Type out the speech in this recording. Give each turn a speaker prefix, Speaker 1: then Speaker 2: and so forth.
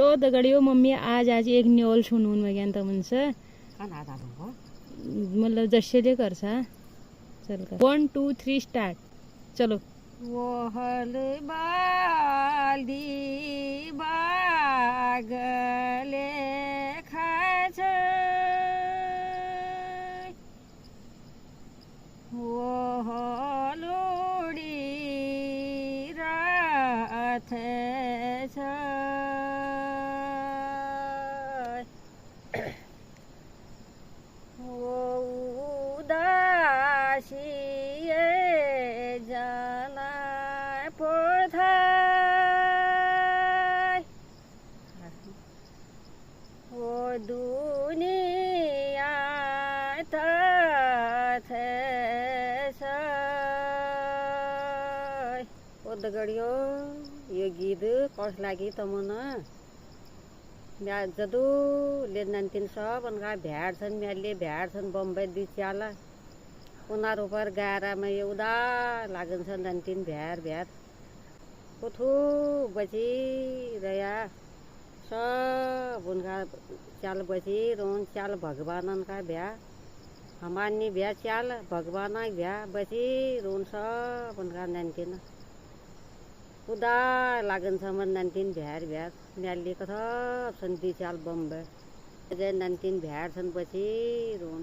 Speaker 1: तो दगड़ियों मम्मी आज एक न्योल सुनून में ज्ञान तमन से मतलब जैसे ले कर सा चल कर 1 2 3 स्टार्ट चलो
Speaker 2: वहल बाली बागले खाछ वहलुडी राथ छ उदासिए जना पोथाय ओ दुनिया तथेछ ओ दगड़ियों यो गीत कस लागि तमना म्या जदू ले नन्तिन सब उनका भ्याड छन् म्याले भ्याड छन् बम्बई दुई च्याला उनीहरू पर गारामा एउदा लागन्छ नन्तिन भ्याड भ्याड कोथु बचिरया सब उनका च्याल बची रोन च्याल भगवान का भ्या हमानी भ्या च्याल भगवान भ्या बची रोन सब उनका नन्तिन उदा लागन्छ मन नन्तिन भ्याड भ्याड म्याली कथा छन् दुई च्याल बम्बई नन्तिन भ्याड छन् बची रोन